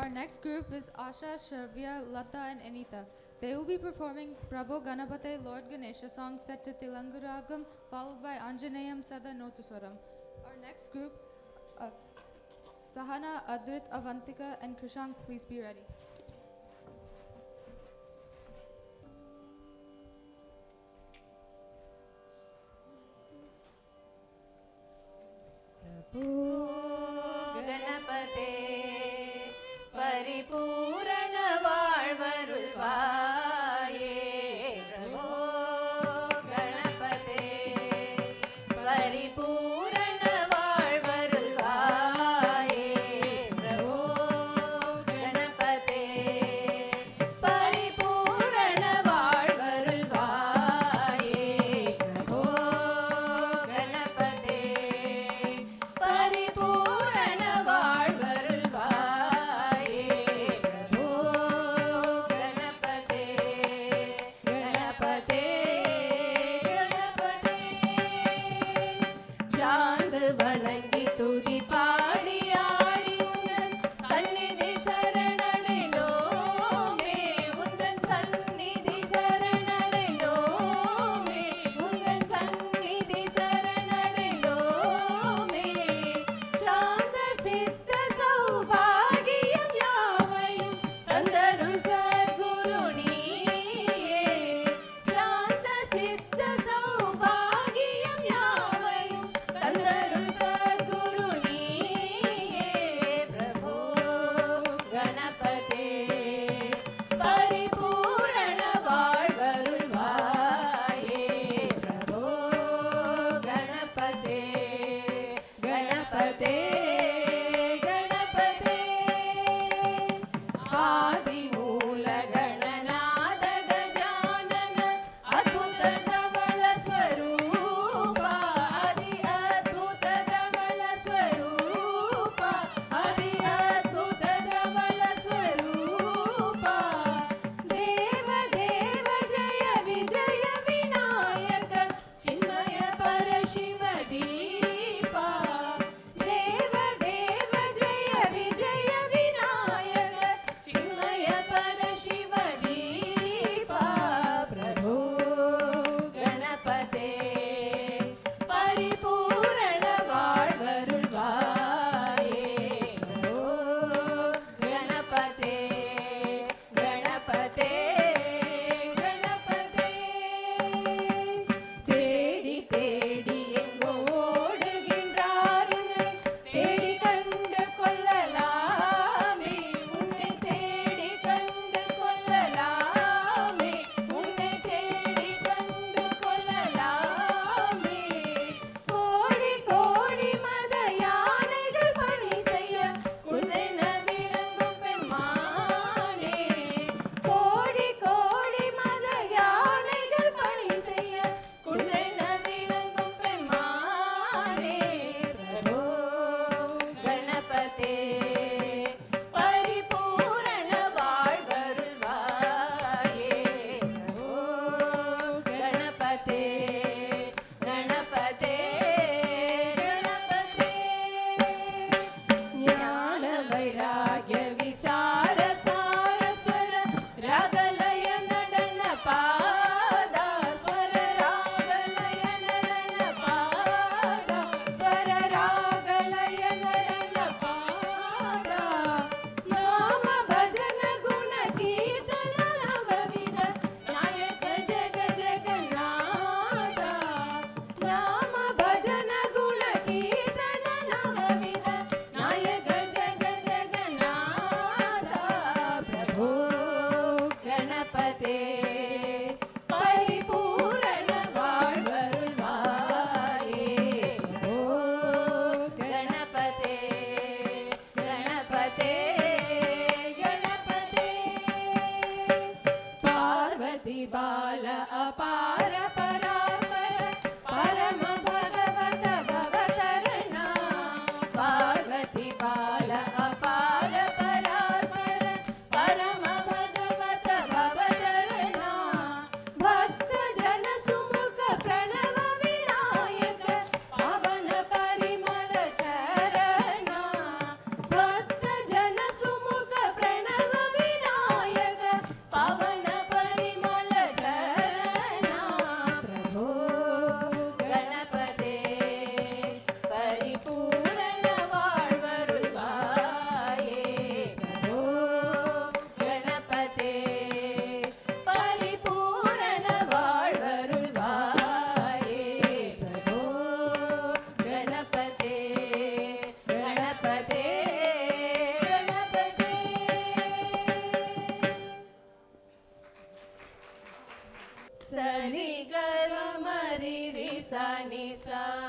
Our next group is Asha, Sharvia, Lata and Anita. They will be performing Prabho Ganapate Lord Ganesha song set to Tilanguragam followed by Anjaneyam Sada Notuswaram. Our next group, Sahana, Adrit, Avantika and Krishank, please be ready. Ganapate Paripurana Varvarulvaye Prabho Ganapate Paripurana Varvarulvaye Prabho Ganapate Paripurana Varvarulvaye Prabho Ganapate Paripurana Varvarulvaye Prabho Ganapate Ganapate Ganapate चांद वणंगी तुदी पाड़ी आड़ी उन्दन सन्निधि शरणடைந்தோ மே உந்தன் சந்நிதி शरणடைந்தோ மே உந்தன் சந்நிதி शरणடைந்தோ மே சாந்த சித்த சௌபாகியம் யாவையும் தந்தருள் சத்குரு நீயே சாந்த சித்த சௌபாகியம் யாவையும் தந்தருள் சத்குரு நீயே பிரபோ கணபதே பரிபூரண வாழ்வருள்வாயே பிரபோ கணபதே கணபதே கணபதே ஆதிமூல ಗಣನಾದ ಗಜಾನನ ಅದ್ಭುತ ಧವಳ ಸ್ವರೂಪ ಅದಿ ಅದ್ಭುತ ಧವಳ ಸ್ವರೂಪ ಅದಿ ಅದ್ಭುತ ಧವಳ ಸ್ವರೂಪ ದೇವ ದೇವ ಜಯ ವಿಜಯ ವಿನಾಯಕ ಚಿನ್ಮಯ ಪರಶಿವ ದೀಪ ದೇವ ದೇವ ಜಯ ವಿಜಯ ವಿನಾಯಕ ಚಿನ್ಮಯ sa ni sa